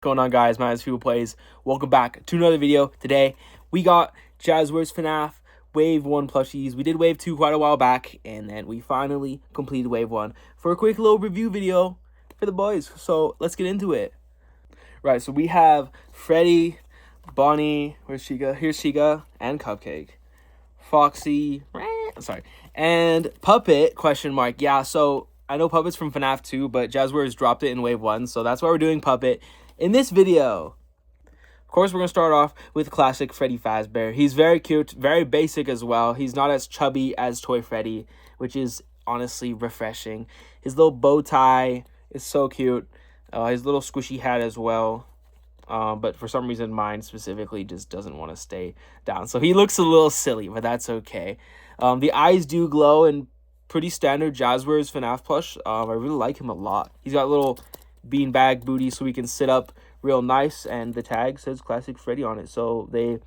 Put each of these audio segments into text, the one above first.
Going on, guys? My name is People Plays. Welcome back to another video. Today we got Jazwares FNAF Wave 1 plushies. We did Wave 2 quite a while back, and then we finally completed Wave 1 for a quick little review video for the boys. So let's get into it. Right, so we have Freddy, Bonnie, where's Chica? Here's Chica, and Cupcake. Foxy, sorry, and Puppet, question mark. Yeah, so I know Puppet's from FNAF 2, but Jazwares dropped it in Wave 1, so that's why we're doing Puppet in this video. Of course, we're going to start off with classic Freddy Fazbear. He's very cute, very basic as well. He's not as chubby as Toy Freddy, which is honestly refreshing. His little bow tie is so cute. His little squishy hat as well. But for some reason, mine specifically just doesn't want to stay down. So he looks a little silly, but that's okay. The eyes do glow in pretty standard Jazwares FNAF plush. I really like him a lot. He's got a little beanbag booty so he can sit up real nice, and the tag says Classic Freddy on it. So they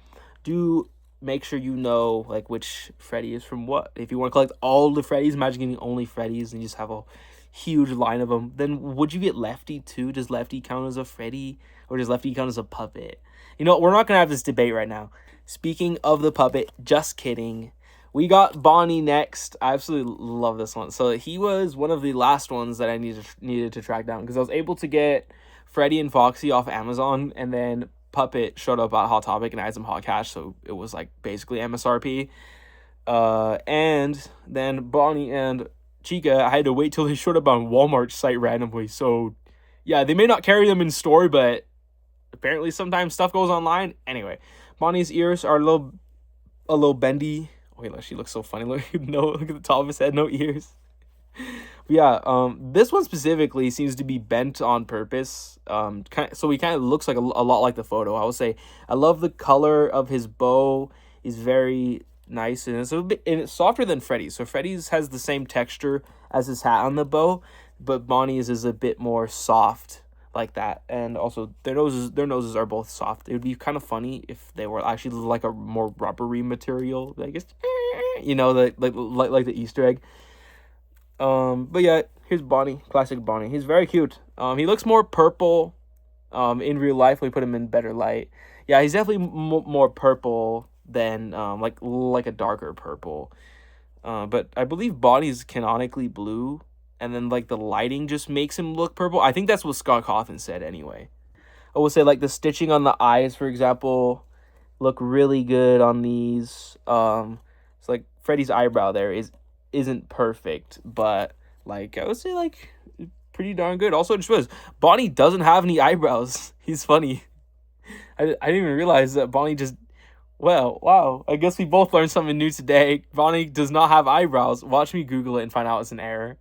do make sure you know like which Freddy is from what. If you want to collect all the Freddys, imagine getting only Freddys and you just have a huge line of them. Then would you get Lefty too? Does Lefty count as a Freddy, or does Lefty count as a puppet? You know, we're not gonna have this debate right now. Speaking of the puppet, just kidding. We got Bonnie next. I absolutely love this one. So he was one of the last ones that I needed to track down, because I was able to get Freddy and Foxy off Amazon, and then Puppet showed up at Hot Topic and I had some hot cash, so it was like basically MSRP. And then Bonnie and Chica, I had to wait till they showed up on Walmart site randomly. So yeah, they may not carry them in store, but apparently sometimes stuff goes online. Anyway, Bonnie's ears are a little bendy. Wait, she looks so funny. Look at the top of his head, no ears. But yeah, this one specifically seems to be bent on purpose. So he kind of looks like a lot like the photo. I would say I love the color of his bow. Is very nice, and it's softer than Freddy's. So Freddy's has the same texture as his hat on the bow, but Bonnie's is a bit more soft like that. And also their noses are both soft. It would be kind of funny if they were actually like a more rubbery material, I guess, you know, like the Easter egg. But yeah, here's Bonnie, classic Bonnie. He's very cute. He looks more purple in real life. We put him in better light. Yeah, he's definitely more purple than like a darker purple. But I believe Bonnie's canonically blue, and then like the lighting just makes him look purple. I think that's what Scott Cawthon said anyway. I will say like the stitching on the eyes, for example, look really good on these. It's like Freddy's eyebrow there isn't perfect, but like I would say like pretty darn good. Also, just was Bonnie doesn't have any eyebrows. He's funny. I didn't even realize that Bonnie just. Well, wow. I guess we both learned something new today. Bonnie does not have eyebrows. Watch me Google it and find out it's an error.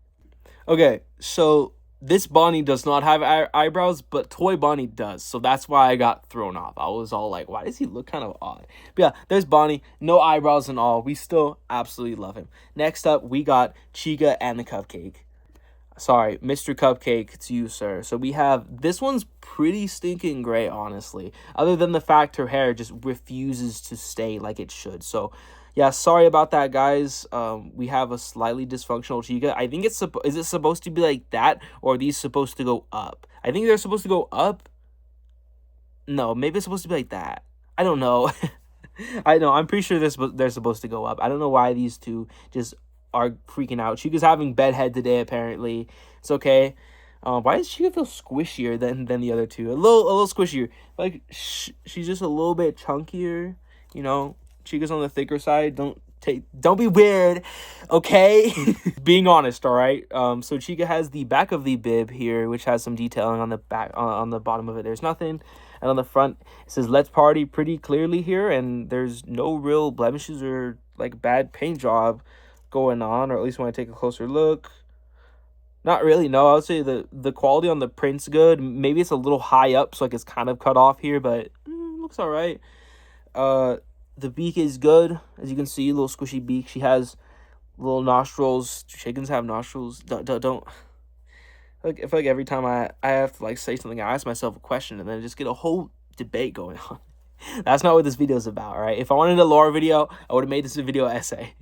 Okay, so this Bonnie does not have eyebrows, but Toy Bonnie does. So that's why I got thrown off. I was all like, why does he look kind of odd? But yeah, there's Bonnie. No eyebrows and all. We still absolutely love him. Next up, we got Chica and the Cupcake. Sorry, Mr. Cupcake, it's you, sir. So we have, this one's pretty stinking gray, honestly. Other than the fact her hair just refuses to stay like it should. So, yeah, sorry about that, guys. We have a slightly dysfunctional Chica. I think is it supposed to be like that, or are these supposed to go up? I think they're supposed to go up. No, maybe it's supposed to be like that. I don't know. I know, I'm pretty sure they're supposed to go up. I don't know why these two just are freaking out. Chica's having bedhead today, apparently. It's okay. Why does Chica feel squishier than the other two? A little squishier. Like she's just a little bit chunkier. You know, Chica's on the thicker side. Don't be weird, okay? Being honest, all right. So Chica has the back of the bib here, which has some detailing on the back. On the bottom of it, there's nothing, and on the front it says "Let's Party" pretty clearly here, and there's no real blemishes or like bad paint job going on, or at least when I take a closer look, not really. No, I would say the quality on the print's good. Maybe it's a little high up, so like it's kind of cut off here, but looks all right. The beak is good, as you can see, little squishy beak. She has little nostrils. Chickens have nostrils. Don't like, I feel like every time I have to like say something, I ask myself a question and then I just get a whole debate going on. That's not what this video is about, right? If I wanted a lore video, I would have made this a video essay.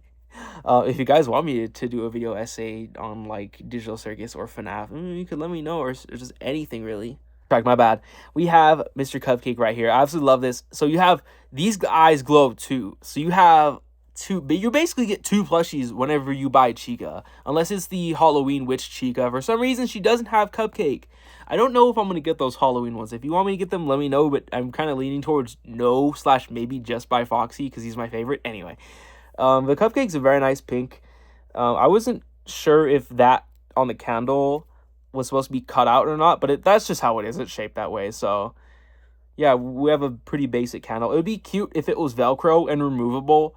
If you guys want me to do a video essay on like Digital Circus or FNAF, you could let me know, or just anything really. my bad. We have Mr. Cupcake right here. I absolutely love this. So you have these eyes glow too. So you have two, but you basically get two plushies whenever you buy Chica, unless it's the Halloween witch Chica. For some reason, she doesn't have Cupcake. I don't know if I'm gonna get those Halloween ones. If you want me to get them, let me know. But I'm kind of leaning towards no / maybe just buy Foxy because he's my favorite. Anyway, the Cupcake's a very nice pink. I wasn't sure if that on the candle was supposed to be cut out or not, but that's just how it is. It's shaped that way. So yeah, we have a pretty basic candle. It would be cute if it was Velcro and removable,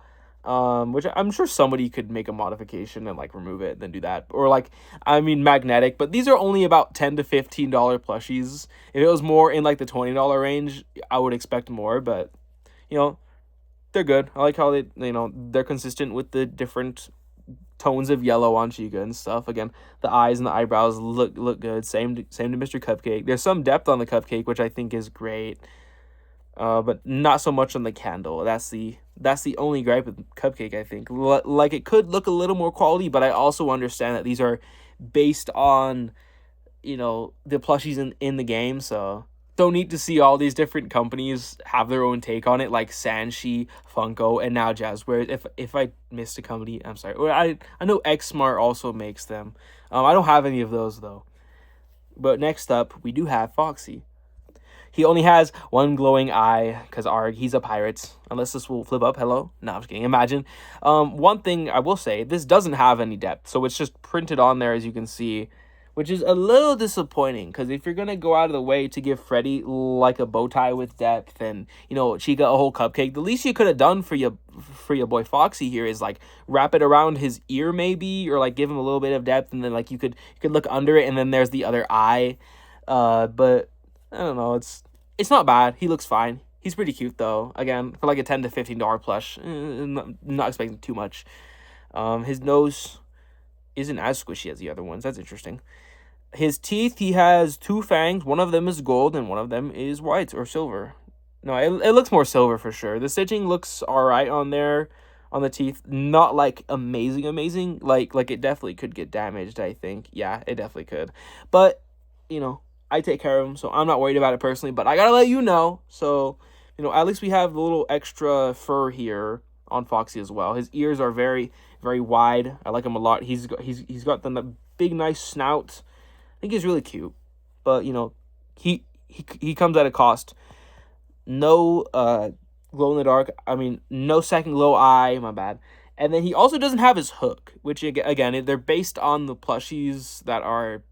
which I'm sure somebody could make a modification and like remove it, then do that, or like, I mean, magnetic. But these are only about $10 to $15 plushies. If it was more in like the $20 range, I would expect more. But you know, they're good. I like how they're consistent with the different tones of yellow on Chica and stuff. Again, the eyes and the eyebrows look good. Same to Mr. Cupcake. There's some depth on the Cupcake, which I think is great, but not so much on the candle. That's the only gripe with Cupcake, I think. Like, it could look a little more quality, but I also understand that these are based on, the plushies in the game, so don't need to see all these different companies have their own take on it, like Sanshi, Funko, and now Jazwares. If I missed a company, I'm sorry. Or I know Xmart also makes them. I don't have any of those though. But next up, we do have Foxy. He only has one glowing eye because he's a pirate. Unless this will flip up. Hello? No, I'm just kidding. Imagine. One thing I will say, this doesn't have any depth, so it's just printed on there, as you can see, which is a little disappointing, because if you're going to go out of the way to give Freddy, like, a bow tie with depth and, Chica a whole cupcake, the least you could have done for your boy Foxy here is, like, wrap it around his ear, maybe, or, like, give him a little bit of depth, and then, like, you could look under it, and then there's the other eye. But, I don't know, it's not bad. He looks fine. He's pretty cute, though. Again, for, like, a $10 to $15 plush, not expecting too much. His nose isn't as squishy as the other ones. That's interesting. His teeth, he has two fangs. One of them is gold and one of them is white or silver. No, it looks more silver for sure. The stitching looks alright on there, on the teeth. Not like amazing. Like it definitely could get damaged, I think. Yeah, it definitely could. But, I take care of him, so I'm not worried about it personally. But I gotta let you know. So, at least we have a little extra fur here on Foxy as well. His ears are very, very wide. I like him a lot. He's got the big, nice snout. I think he's really cute, but he comes at a cost. No glow in the dark. I mean, no second glow eye. My bad. And then he also doesn't have his hook, which again, they're based on the plushies that are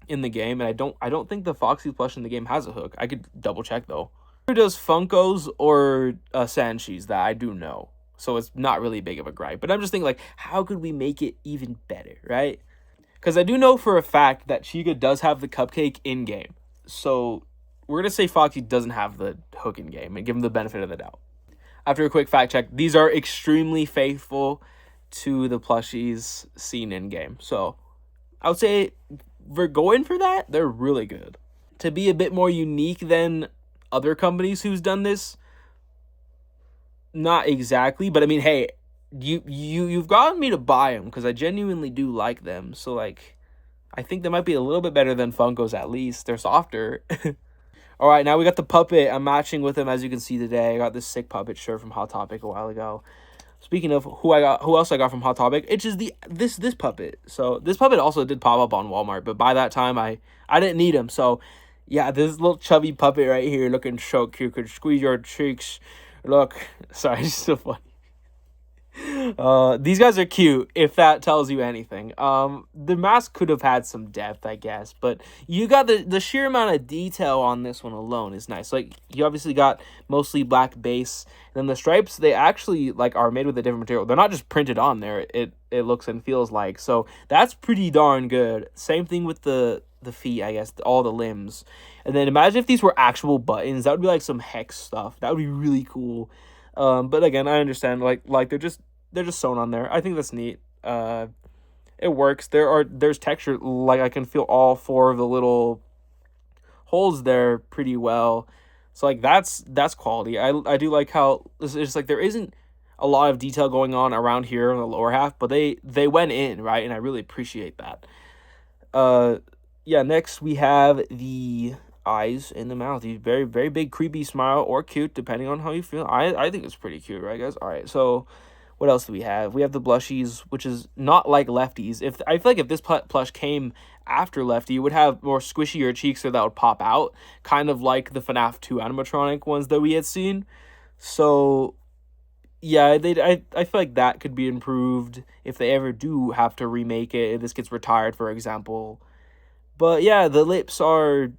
in the game, and I don't think the Foxy plush in the game has a hook. I could double check though. Neither does Funkos or Sanshis, that I do know. So it's not really big of a gripe. But I'm just thinking, like, how could we make it even better, right? Because I do know for a fact that Chica does have the cupcake in-game. So we're going to say Foxy doesn't have the hook in-game and give him the benefit of the doubt. After a quick fact check, these are extremely faithful to the plushies seen in-game. So I would say we're going for that. They're really good. To be a bit more unique than other companies who's done this, not exactly, but I mean, hey, you've gotten me to buy them because I genuinely do like them. So, like, I think they might be a little bit better than Funkos, at least. They're softer. All right, now we got the puppet. I'm matching with him, as you can see today. I got this sick puppet shirt from Hot Topic a while ago. Speaking of who else I got from Hot Topic, it's just this puppet. So this puppet also did pop up on Walmart, but by that time I didn't need him. So yeah, this little chubby puppet right here, looking so cute, could squeeze your cheeks. Look, sorry, it's so funny. These guys are cute, if that tells you anything. The mask could have had some depth, I guess, but you got the sheer amount of detail on this one alone is nice. Like, you obviously got mostly black base, and then the stripes, they actually, like, are made with a different material. They're not just printed on there, it looks and feels like. So that's pretty darn good. Same thing with the feet, I guess, all the limbs. And then imagine if these were actual buttons. That would be like some hex stuff. That would be really cool. But again, I understand, like they're just sewn on there. I think that's neat. It works. There's texture. Like, I can feel all four of the little holes there pretty well. So, like, that's quality. I do like how it's just like there isn't a lot of detail going on around here in the lower half, but they went in, right? And I really appreciate that. Yeah, next we have the eyes in the mouth. He's very, very big, creepy smile, or cute, depending on how you feel. I think it's pretty cute, right, guys? All right, so what else do we have? We have the plushies, which is not like Lefty's. If I feel like if this plush came after Lefty, it would have more squishier cheeks so that would pop out, kind of like the FNAF 2 animatronic ones that we had seen. So yeah, I feel like that could be improved if they ever do have to remake it, if this gets retired, for example. But yeah, the lips are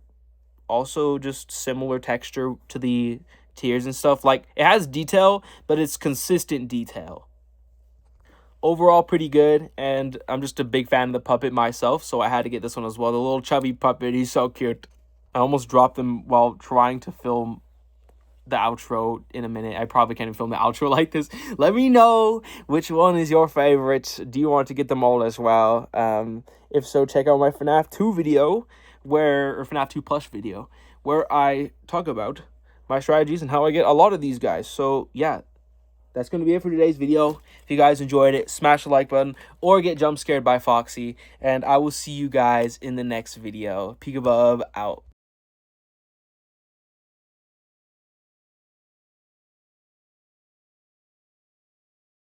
also just similar texture to the tears and stuff. Like, it has detail, but it's consistent detail. Overall, pretty good, and I'm just a big fan of the puppet myself, so I had to get this one as well. The little chubby puppet, he's so cute. I almost dropped him while trying to film the outro in a minute. I probably can't even film the outro like this. Let me know which one is your favorite. Do you want to get them all as well? If so, check out my FNAF 2 video, or FNAF 2 plush video, where I talk about my strategies and how I get a lot of these guys. So yeah, that's going to be it for today's video. If you guys enjoyed it, smash the like button or get jump scared by Foxy. And I will see you guys in the next video. Peekabub out.